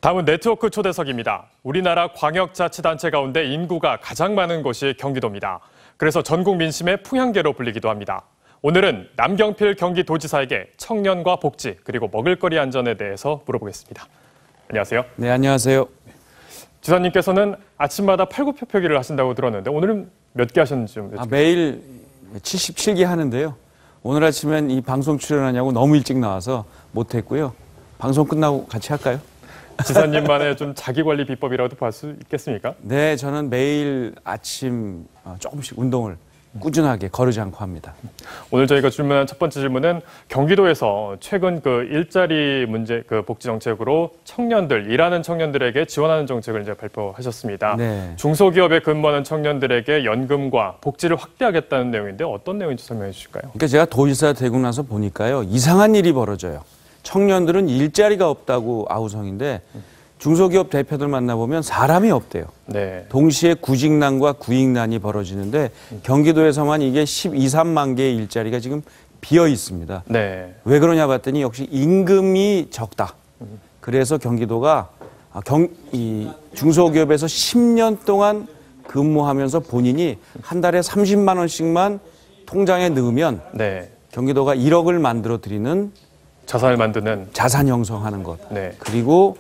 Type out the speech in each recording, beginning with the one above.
다음은 네트워크 초대석입니다. 우리나라 광역자치단체 가운데 인구가 가장 많은 곳이 경기도입니다. 그래서 전국 민심의 풍향계로 불리기도 합니다. 오늘은 남경필 경기도지사에게 청년과 복지 그리고 먹을거리 안전에 대해서 물어보겠습니다. 안녕하세요. 네, 안녕하세요. 지사님께서는 아침마다 팔굽혀펴기를 하신다고 들었는데 오늘은 몇 개 하셨는지 좀 여쭤볼게요. 매일 77개 하는데요. 오늘 아침엔 이 방송 출연하냐고 너무 일찍 나와서 못했고요. 방송 끝나고 같이 할까요? 지사님만의 좀 자기관리 비법이라도 볼 수 있겠습니까? 네, 저는 매일 아침 조금씩 운동을 꾸준하게 거르지 않고 합니다. 오늘 저희가 질문한 첫 번째 질문은 경기도에서 최근 일자리 문제 복지 정책으로 일하는 청년들에게 지원하는 정책을 이제 발표하셨습니다. 네. 중소기업에 근무하는 청년들에게 연금과 복지를 확대하겠다는 내용인데 어떤 내용인지 설명해 주실까요? 그러니까 제가 도지사 되고 나서 보니까요, 이상한 일이 벌어져요. 청년들은 일자리가 없다고 아우성인데 중소기업 대표들 만나보면 사람이 없대요. 네. 동시에 구직난과 구익난이 벌어지는데 경기도에서만 이게 13만 개의 일자리가 지금 비어 있습니다. 네. 왜 그러냐 봤더니 역시 임금이 적다. 그래서 경기도가 이 중소기업에서 10년 동안 근무하면서 본인이 한 달에 30만 원씩만 통장에 넣으면 네. 경기도가 1억을 만들어 드리는 자산을 만드는 자산 형성하는 것. 네. 그리고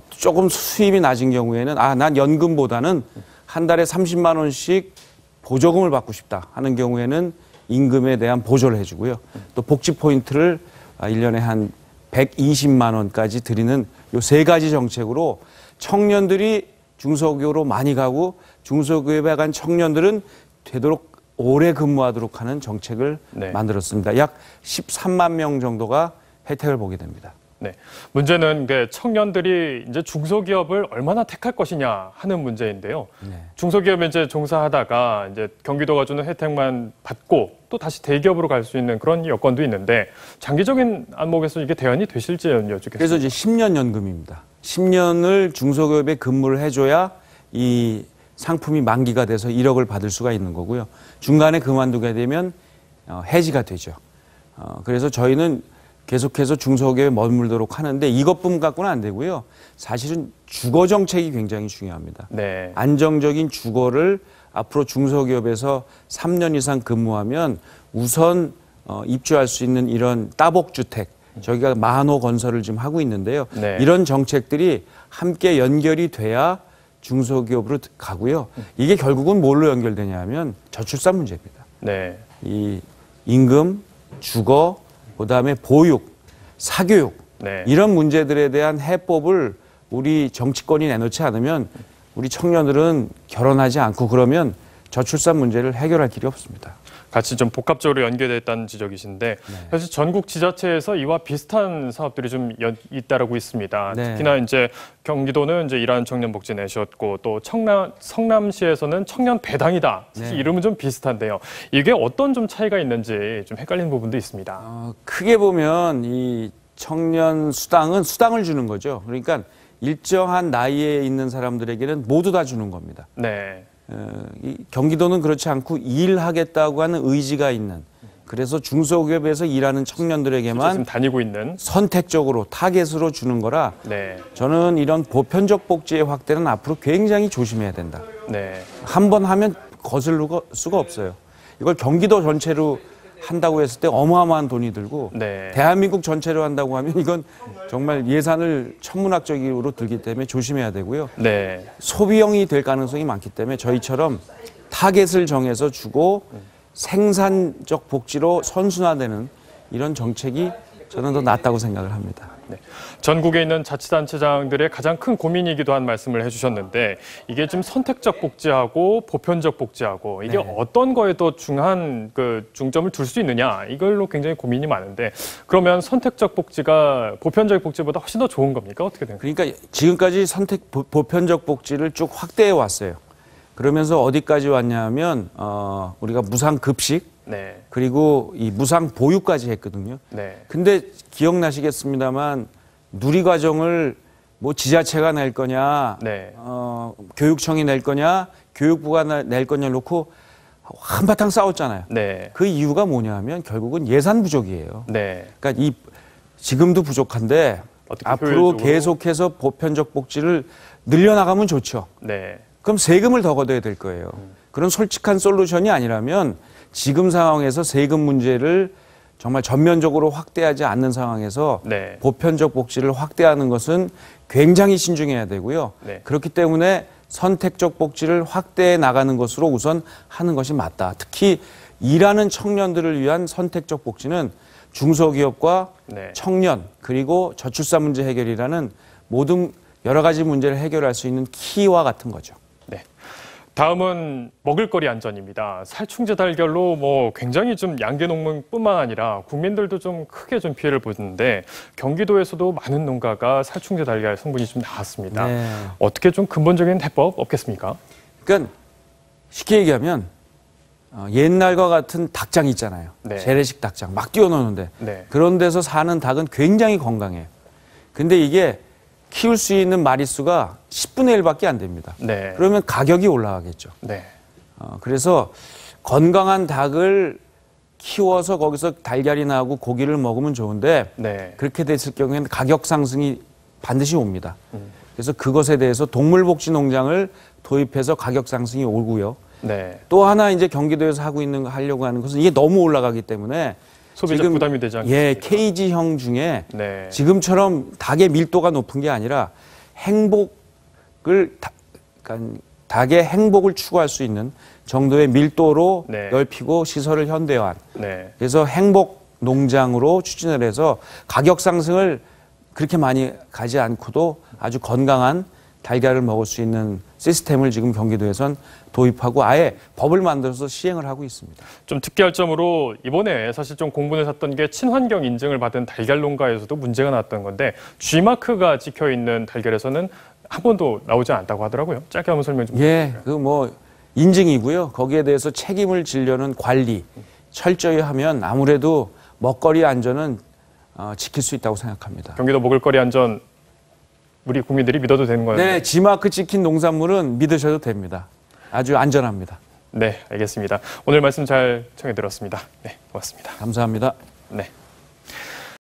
조금 수입이 낮은 경우에는 난 연금보다는 한 달에 30만 원씩 보조금을 받고 싶다 하는 경우에는 임금에 대한 보조를 해주고요. 또 복지 포인트를 1년에 한 120만 원까지 드리는 요 세 가지 정책으로 청년들이 중소기업으로 많이 가고 중소기업에 간 청년들은 되도록 오래 근무하도록 하는 정책을 네. 만들었습니다. 약 13만 명 정도가 혜택을 보게 됩니다. 네. 문제는 청년들이 이제 중소기업을 얼마나 택할 것이냐 하는 문제인데요. 네. 중소기업에 이제 종사하다가 이제 경기도가 주는 혜택만 받고 또 다시 대기업으로 갈 수 있는 그런 여건도 있는데 장기적인 안목에서 이게 대안이 되실지 여쭙겠습니다. 그래서 이제 10년 연금입니다. 10년을 중소기업에 근무를 해줘야 이 상품이 만기가 돼서 1억을 받을 수가 있는 거고요. 중간에 그만두게 되면 해지가 되죠. 그래서 저희는 계속해서 중소기업에 머물도록 하는데 이것뿐 갖고는 안 되고요. 사실은 주거 정책이 굉장히 중요합니다. 네. 안정적인 주거를 앞으로 중소기업에서 3년 이상 근무하면 우선 입주할 수 있는 이런 따복주택, 저희가 만호 건설을 지금 하고 있는데요. 네. 이런 정책들이 함께 연결이 돼야 중소기업으로 가고요. 이게 결국은 뭘로 연결되냐 하면 저출산 문제입니다. 네. 이 임금, 주거, 그다음에 보육, 사교육 네. 이런 문제들에 대한 해법을 우리 정치권이 내놓지 않으면 우리 청년들은 결혼하지 않고 그러면 저출산 문제를 해결할 길이 없습니다. 같이 좀 복합적으로 연계되어 있다는 지적이신데 네. 사실 전국 지자체에서 이와 비슷한 사업들이 좀 잇따르고 있습니다. 네. 특히나 이제 경기도는 이제 일하는 청년 복지 내셨고 또 성남시에서는 청년 배당이다. 사실 네. 이름은 좀 비슷한데요. 이게 어떤 좀 차이가 있는지 좀 헷갈리는 부분도 있습니다. 크게 보면 이 청년 수당은 수당을 주는 거죠. 그러니까 일정한 나이에 있는 사람들에게는 모두 다 주는 겁니다. 네. 이 경기도는 그렇지 않고 일하겠다고 하는 의지가 있는, 그래서 중소기업에서 일하는 청년들에게만 지금 다니고 있는 선택적으로 타겟으로 주는 거라 네. 저는 이런 보편적 복지의 확대는 앞으로 굉장히 조심해야 된다. 네. 한 번 하면 거슬릴 수가 없어요. 이걸 경기도 전체로 한다고 했을 때 어마어마한 돈이 들고 네. 대한민국 전체로 한다고 하면 이건 정말 예산을 천문학적으로 들기 때문에 조심해야 되고요. 네. 소비형이 될 가능성이 많기 때문에 저희처럼 타겟을 정해서 주고 생산적 복지로 선순화되는 이런 정책이 저는 더 낫다고 생각을 합니다. 네. 전국에 있는 자치단체장들의 가장 큰 고민이기도 한 말씀을 해주셨는데 이게 좀 선택적 복지하고 보편적 복지하고 이게 네. 어떤 거에 더 중점을 둘 수 있느냐 이걸로 굉장히 고민이 많은데 그러면 선택적 복지가 보편적 복지보다 훨씬 더 좋은 겁니까? 어떻게 됩니까? 그러니까 지금까지 보편적 복지를 쭉 확대해 왔어요. 그러면서 어디까지 왔냐면 우리가 무상 급식 네. 그리고 이 무상 보육까지 했거든요. 네. 근데 기억나시겠습니다만 누리과정을 뭐 지자체가 낼 거냐, 네. 교육청이 낼 거냐, 교육부가 낼 거냐 놓고 한바탕 싸웠잖아요. 네. 그 이유가 뭐냐 하면 결국은 예산 부족이에요. 네. 그러니까 지금도 부족한데 어떻게 앞으로 효율적으로- 계속해서 보편적 복지를 늘려나가면 좋죠. 네. 그럼 세금을 더 걷어야 될 거예요. 그런 솔직한 솔루션이 아니라면 지금 상황에서 세금 문제를 정말 전면적으로 확대하지 않는 상황에서 네. 보편적 복지를 확대하는 것은 굉장히 신중해야 되고요. 네. 그렇기 때문에 선택적 복지를 확대해 나가는 것으로 우선 하는 것이 맞다. 특히 일하는 청년들을 위한 선택적 복지는 중소기업과 네. 청년 그리고 저출산 문제 해결이라는 모든 여러 가지 문제를 해결할 수 있는 키와 같은 거죠. 네. 다음은 먹을거리 안전입니다. 살충제 달걀로 굉장히 좀 양계 농민뿐만 아니라 국민들도 좀 크게 좀 피해를 보는데 경기도에서도 많은 농가가 살충제 달걀 성분이 좀 나왔습니다. 네. 어떻게 좀 근본적인 해법 없겠습니까? 그러니까 쉽게 얘기하면 옛날과 같은 닭장 있잖아요. 네. 재래식 닭장 막 띄워놓는데 네. 그런 데서 사는 닭은 굉장히 건강해요. 근데 이게 키울 수 있는 마리수가 10분의 1밖에 안 됩니다. 네. 그러면 가격이 올라가겠죠. 네. 그래서 건강한 닭을 키워서 거기서 달걀이 나고 고기를 먹으면 좋은데 네. 그렇게 됐을 경우에는 가격 상승이 반드시 옵니다. 그래서 그것에 대해서 동물복지 농장을 도입해서 가격 상승이 오고요. 네. 또 하나 이제 경기도에서 하려고 하는 것은 이게 너무 올라가기 때문에 소비자 지금 부담이 되지 않겠습니까? 예, 케이지형 중에 네. 지금처럼 닭의 밀도가 높은 게 아니라 그러니까 닭의 행복을 추구할 수 있는 정도의 밀도로 네. 넓히고 시설을 현대화한 네. 그래서 행복 농장으로 추진을 해서 가격 상승을 그렇게 많이 가지 않고도 아주 건강한 달걀을 먹을 수 있는 시스템을 지금 경기도에선 도입하고 아예 법을 만들어서 시행을 하고 있습니다. 좀 특이할 점으로 이번에 사실 좀 공분을 샀던 게 친환경 인증을 받은 달걀 농가에서도 문제가 나왔던 건데 G마크가 찍혀 있는 달걀에서는 한 번도 나오지 않다고 하더라고요. 짧게 한번 설명 좀 예, 부탁드릴까요? 인증이고요. 거기에 대해서 책임을 지려는 관리 철저히 하면 아무래도 먹거리 안전은 지킬 수 있다고 생각합니다. 경기도 먹을거리 안전 우리 국민들이 믿어도 되는 거예요? 네, G마크 찍힌 농산물은 믿으셔도 됩니다. 아주 안전합니다. 네, 알겠습니다. 오늘 말씀 잘 청해 들었습니다. 네, 고맙습니다. 감사합니다. 네.